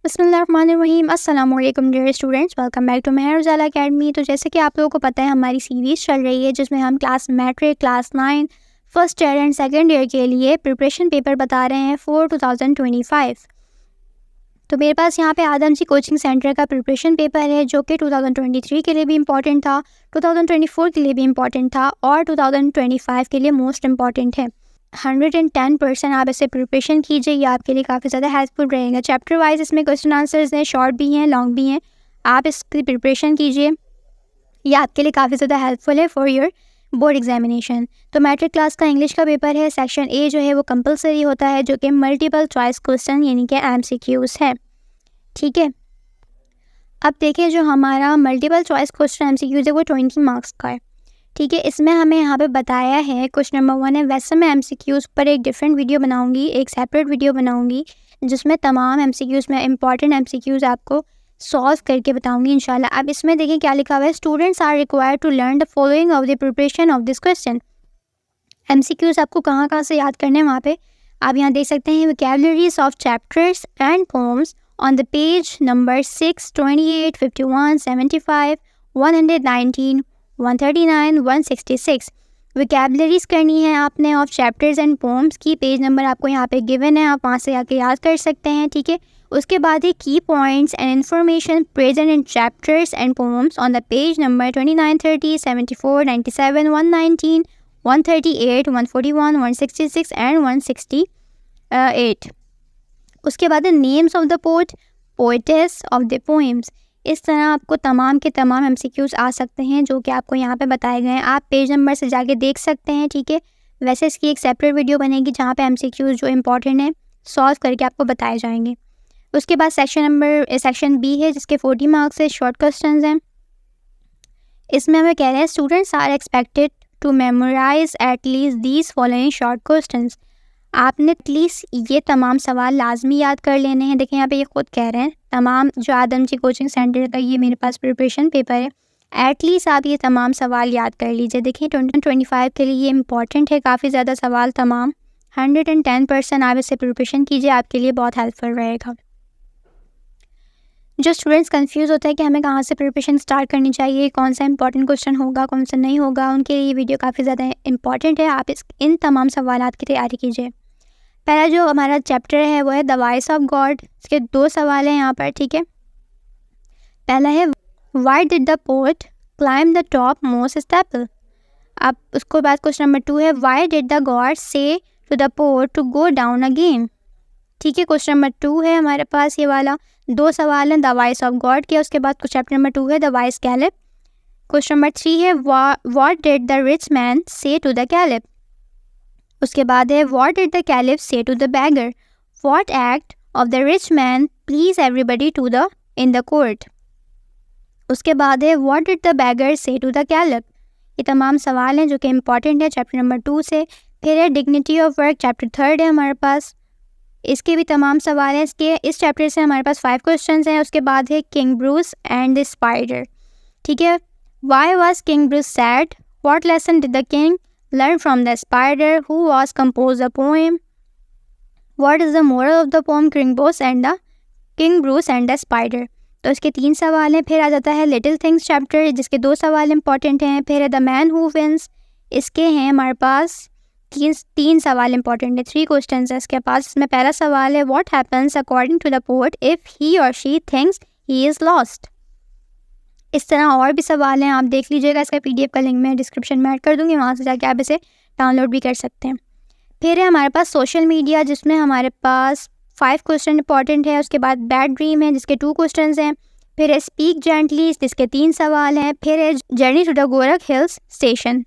बिस्मिल्लाहिर्रहमानिर्रहीम। अस्सलामुअलैकुम dear students, welcome back to Mehar Ujala academy. तो जैसे कि आप लोगों को पता है हमारी सीरीज़ चल रही है जिसमें हम class matric, class 9, first year and second year के लिए प्रिपरेशन पेपर बता रहे हैं फॉर 2025। तो मेरे पास यहाँ पे आदम जी कोचिंग सेंटर का प्रिपरेशन पेपर है जो कि 2023 के लिए भी इम्पॉर्टेंट था, 2024 के लिए भी इम्पॉर्टेंट था और 2025 के लिए मोस्ट इम्पॉर्टेंट है। 110% आप इससे प्रिपरेशन कीजिए, ये आपके लिए काफ़ी ज़्यादा हेल्पफुल रहेगा। चैप्टर वाइज इसमें क्वेश्चन आंसर्स हैं, शॉर्ट भी हैं, लॉन्ग भी हैं। आप इसकी प्रिपरेशन कीजिए, ये आपके लिए काफ़ी ज़्यादा हेल्पफुल है फॉर योर बोर्ड एग्जामिनेशन। तो मैट्रिक क्लास का इंग्लिश का पेपर है, सेक्शन ए जो है वो कंपलसरी होता है, जो कि मल्टीपल चॉइस क्वेश्चन यानी कि MCQs है। ठीक है, अब देखिए जो हमारा मल्टीपल चॉइस क्वेश्चन MCQs है वो 20 मार्क्स का है। ठीक है, इसमें हमें यहाँ पे बताया है क्वेश्चन नंबर 1 है। वैसे मैं MCQs पर एक डिफरेंट वीडियो बनाऊंगी, एक सेपरेट वीडियो बनाऊंगी जिसमें तमाम MCQs में इंपॉर्टेंट MCQs आपको सॉल्व करके बताऊंगी इंशाल्लाह। अब इसमें देखिए क्या लिखा हुआ है, students are required to learn the following of the preparation of this question. MCQs आपको कहाँ से याद करने हैं वहाँ पे आप यहाँ देख सकते हैं। Vocabularies of chapters and poems on the page number 6, 28, 51, 75, 119, 139, 166। Vocabularies करनी है आपने ऑफ चैप्टर्स एंड पोम्स की। पेज नंबर आपको यहाँ पे गिवन है, आप वहाँ से आके याद कर सकते हैं। ठीक है, उसके बाद है की points and information present in chapters and poems on the page number 29, 30, 74, 97, 119, 138, 141, 166 and 168। उसके बाद है names of the poet, poetess of the poems. इस तरह आपको तमाम के तमाम MCQs आ सकते हैं जो कि आपको यहाँ पे बताए गए हैं। आप पेज नंबर से जाके देख सकते हैं। ठीक है, वैसे इसकी एक सेपरेट वीडियो बनेगी जहाँ पे MCQs जो इम्पॉर्टेंट है सॉल्व करके आपको बताए जाएंगे। उसके बाद सेक्शन B है जिसके 40 मार्क्स है, शॉर्ट क्वेश्चन हैं। इसमें हमें कह रहे हैं students are expected to memorize at least these following short questions. आपने एटलीस्ट ये तमाम सवाल लाजमी याद कर लेने हैं। देखिए यहाँ पे ये खुद कह रहे हैं, तमाम जो आदम जी कोचिंग सेंटर का ये मेरे पास प्रिपरेशन पेपर है, एटलीस्ट आप ये तमाम सवाल याद कर लीजिए। देखिए 2025 के लिए ये इंपॉर्टेंट है, काफ़ी ज़्यादा सवाल तमाम। 110% आप इससे प्रिपरेशन कीजिए, आपके लिए बहुत हेल्पफुल रहेगा। जो स्टूडेंट्स कंफ्यूज होते हैं कि हमें कहाँ से प्रिपरेशन स्टार्ट करनी चाहिए, कौन सा इंपॉर्टेंट क्वेश्चन होगा, कौन सा नहीं होगा, उनके लिए ये वीडियो काफ़ी ज़्यादा इंपॉर्टेंट है। आप इन तमाम सवालात की तैयारी कीजिए। पहला जो हमारा चैप्टर है वो है द वॉइस ऑफ गॉड। इसके 2 सवाल हैं यहाँ पर। ठीक है, पहला है why did the poet climb the top most step. अब उसके बाद क्वेश्चन नंबर 2 है why did the god say to the poet to go down again. ठीक है, क्वेश्चन नंबर 2 है हमारे पास ये वाला। 2 सवाल हैं द वॉइस ऑफ गॉड के। उसके बाद चैप्टर नंबर 2 है the wise caliph. Question number 3 है what did the rich man say to the caliph. उसके बाद है what did the caliph say to the beggar. What act of the rich man please everybody to the in the court. उसके बाद है what did the beggar say to the caliph. ये तमाम सवाल हैं जो कि इंपॉर्टेंट है चैप्टर नंबर 2 से। फिर है डिग्निटी ऑफ वर्क, चैप्टर 3 है हमारे पास, इसके भी तमाम सवाल हैं। इस चैप्टर से हमारे पास 5 क्वेश्चंस हैं। उसके बाद है king Bruce and the spider. ठीक है, why was king Bruce sad, what lesson did the king learn from the spider who was composed the poem, what is the moral of the poem King Bruce and the spider। तो इसके 3 सवाल हैं। फिर आ जाता है little things chapter जिसके 2 सवाल important हैं। फिर है द मैन हु विंस, इसके हैं हमारे पास 3 सवाल इंपॉर्टेंट है, 3 क्वेश्चन है इसके पास। इसमें पहला सवाल है what happens according to the poet if he और she thinks he is lost. इस तरह और भी सवाल हैं, आप देख लीजिएगा। इसका PDF का लिंक मैं डिस्क्रिप्शन में ऐड कर दूँगी, वहाँ से जाके आप इसे डाउनलोड भी कर सकते हैं। फिर है हमारे पास सोशल मीडिया जिसमें हमारे पास 5 क्वेश्चन इंपॉर्टेंट है। उसके बाद बैड ड्रीम है जिसके 2 क्वेश्चन हैं। फिर है स्पीक जेंटली जिसके 3 सवाल हैं। फिर है journey to the Gorakh hills station,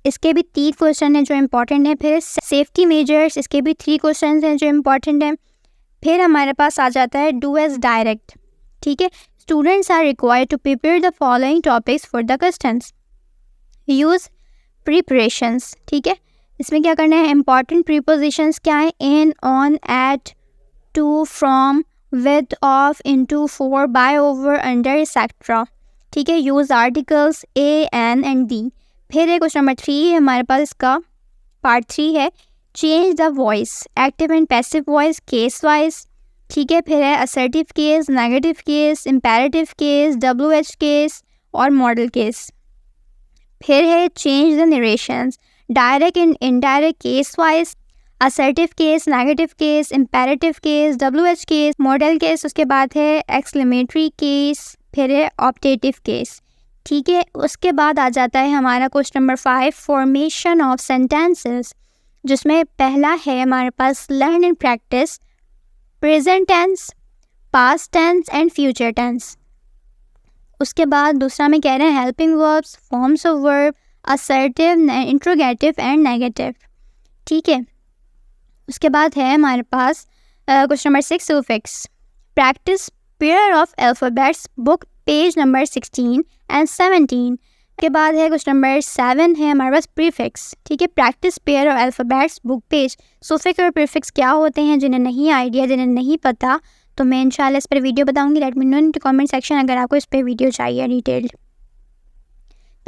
इसके भी 3 क्वेश्चन हैं जो इम्पॉर्टेंट हैं। फिर सेफ्टी मेजर्स, इसके भी 3 क्वेश्चन हैं जो इम्पॉर्टेंट हैं। फिर हमारे पास आ जाता है डू एज डायरेक्ट। ठीक है, students are required to prepare the following topics for the questions. Use preparations. ठीक है, इसमें क्या करना है, इंपॉर्टेंट प्रीपोजिशंस क्या है, in, on, at, to, from, with, of, into, for, by, over, under, etcetera. ठीक है, use articles a, an and the. फिर है क्वेश्चन नंबर 3 है हमारे पास, इसका पार्ट 3 है change the voice, active and passive voice, case wise, ठीक है। फिर है assertive case, negative case, imperative case, WH case और मॉडल केस। फिर है change the narrations, direct and indirect case wise, assertive case, negative case, imperative case, WH case, model case. उसके बाद है एक्सक्लेमेटरी केस, फिर है ऑप्टेटिव केस। ठीक है। उसके बाद आ जाता है हमारा question number 5, formation of sentences, जिसमें पहला है हमारे पास learn and practice, present tense, past tense and future tense. उसके बाद दूसरा में कह रहे हैं helping verbs, forms of verb, assertive, interrogative and negative. ठीक है। उसके बाद है हमारे पास question number 6, suffix, practice pair of alphabets, book page number 16 and 17। के बाद है क्वेश्चन नंबर 7 है हमारे पास प्रीफिक्स। ठीक है। Practice pair of alphabets, book page. Suffix और प्रीफिक्स क्या होते हैं, जिन्हें नहीं आइडिया, जिन्हें नहीं पता, तो मैं इंशाल्लाह इस पर वीडियो बताऊंगी। Let me know in comment section अगर आपको इस पर वीडियो चाहिए डिटेल्ड।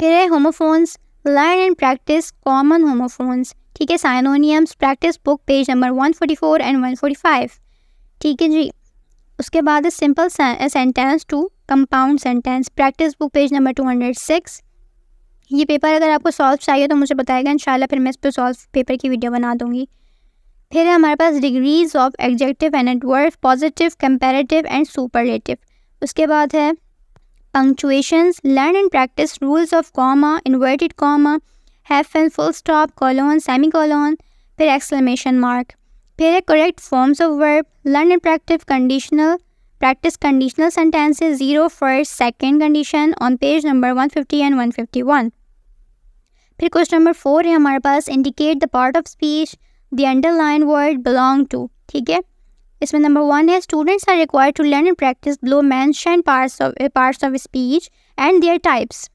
फिर है homophones, learn and practice common homophones. ठीक है। Synonyms, practice book page number 144 and 145। ठीक है जी। उसके बाद है simple sentence to compound sentence, practice book page number 206। ये पेपर अगर आपको सॉल्व चाहिए तो मुझे बताएगा इंशाल्लाह, फिर मैं इस पर सॉल्व पेपर की वीडियो बना दूंगी। फिर है हमारे पास degrees of adjective and adverb, positive, comparative and superlative. उसके बाद है punctuations, learn and practice rules of comma, inverted comma, hyphen, full stop, colon, semicolon, फिर एक्सक्लेमेशन मार्क। फिर है correct forms of verb, learn and practice conditional sentences, 0, 1st, 2nd condition on page number 150 and 151। फिर question number 4 है हमारे पास indicate the part of speech the underline word belong to. ठीक है। इसमें नंबर 1 है students are required to learn and practice below mention parts of speech and their types,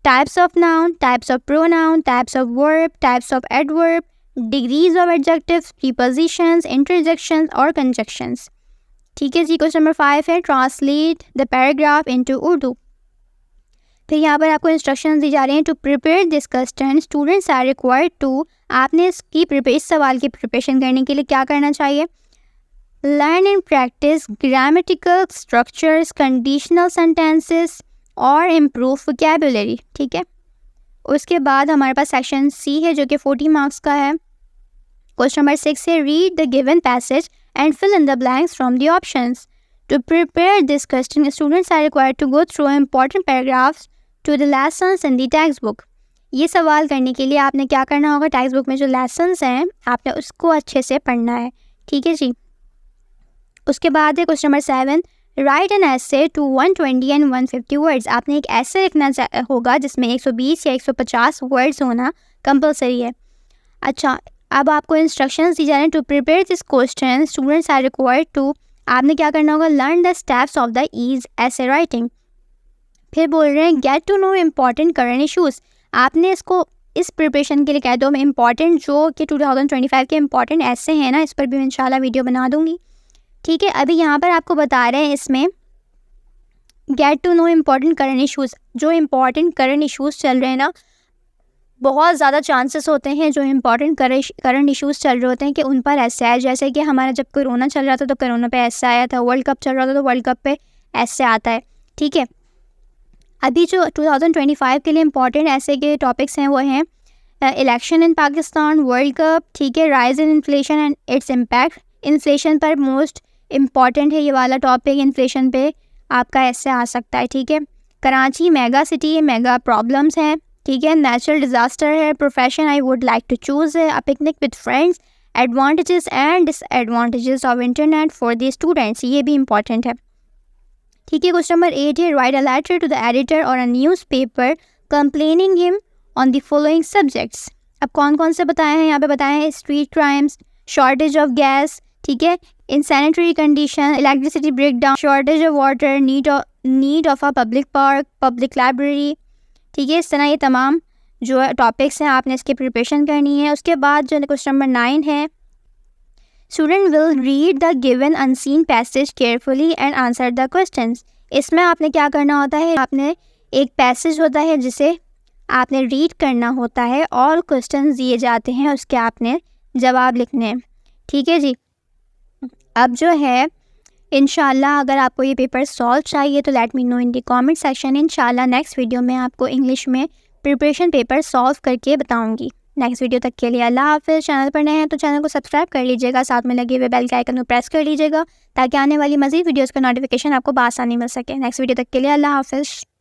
types of noun, types of pronoun, types of verb, types of adverb, degrees of adjectives, prepositions, interjections और conjunctions. ठीक है जी। Question number 5 है translate the paragraph into Urdu. फिर यहाँ पर आपको instructions दी जा रही हैं to prepare this question students are required to, आपने इस सवाल की प्रिपरेशन करने के लिए क्या करना चाहिए, learn and practice grammatical structures, conditional sentences और इम्प्रूव वोकैबुलरी। ठीक है। उसके बाद हमारे पास सेक्शन सी है जो कि 40 मार्क्स का है। क्वेश्चन नंबर 6 है read the given passage and fill in the blanks from the options. To prepare this question students are required to go through important paragraphs to the lessons in the textbook. ये सवाल करने के लिए आपने क्या करना होगा, text book में जो लेसन्स हैं आपने उसको अच्छे से पढ़ना है। ठीक है जी। उसके बाद है question number 7, write an essay to 120 and 150 words. आपने एक ऐसे लिखना होगा जिसमें 120 या 150 वर्ड्स होना कंपलसरी है। अच्छा, अब आपको इंस्ट्रक्शंस दी जा रहे हैं to prepare this question students are required to, आपने क्या करना होगा, learn the steps of the easy essay writing. फिर बोल रहे हैं get to know important current issues, आपने इसको इस प्रिपरेशन के लिए कह दो मैं इम्पॉर्टेंट जो कि 2025 के इम्पॉर्टेंट ऐसे हैं ना, इस पर भी मैं इंशाल्लाह वीडियो बना दूंगी। ठीक है। अभी यहाँ पर आपको बता रहे हैं इसमें get to know important current issues, जो इम्पॉर्टेंट करंट इशूज़ चल रहे हैं ना, बहुत ज़्यादा चांसेस होते हैं जो इम्पॉर्टेंट करंट इशूज़ चल रहे होते हैं कि उन पर ऐसे आए। जैसे कि हमारा जब कोरोना चल रहा था तो कोरोना पे ऐसे आया था, वर्ल्ड कप चल रहा था तो वर्ल्ड कप पे ऐसे आता है। ठीक है। अभी जो 2025 के लिए इम्पॉर्टेंट ऐसे के टॉपिक्स हैं वो हैं election in Pakistan, world cup, ठीक है, rise in inflation and its impact. Inflation पर मोस्ट इम्पॉर्टेंट है ये वाला टॉपिक, इन्फ्लेशन पे आपका ऐसे आ सकता है। ठीक है। Karachi mega city, mega problems हैं। ठीक है। नेचुरल डिज़ास्टर है, profession I would like to choose है, a picnic with friends, advantages and disadvantages of internet for the students, ये भी इंपॉर्टेंट है। ठीक है। क्वेश्चन नंबर 8 है write a letter to the editor और a newspaper complaining him on the following subjects. अब कौन कौन से बताए हैं, यहाँ पे बताए हैं street crimes, shortage of gas, ठीक है, insanitary condition, electricity breakdown, shortage of water, need of a public park, public library। ठीक है। इस तरह ये तमाम जो टॉपिक्स हैं आपने इसकी प्रिपरेशन करनी है। उसके बाद जो क्वेश्चन नंबर 9 है student will read the given unseen passage carefully and answer the questions. इसमें आपने क्या करना होता है, आपने एक पैसेज होता है जिसे आपने रीड करना होता है और क्वेश्चंस दिए जाते हैं, उसके आपने जवाब लिखने हैं। ठीक है जी। अब जो है इंशाल्लाह अगर आपको ये पेपर सॉल्व चाहिए तो लेट मी नो इन दी कमेंट सेक्शन। इंशाल्लाह नेक्स्ट वीडियो में आपको इंग्लिश में प्रिपरेशन पेपर सॉल्व करके बताऊंगी। नेक्स्ट वीडियो तक के लिए अल्लाह हाफ़िज़। चैनल पर नए हैं तो चैनल को सब्सक्राइब कर लीजिएगा, साथ में लगे हुए बेल के आइकन को प्रेस कर लीजिएगा ताकि आने वाली मज़ीद वीडियोज़ का नोटिफिकेशन आपको बआसानी मिल सके। नेक्स्ट वीडियो तक के लिए अल्लाह हाफ़िज़।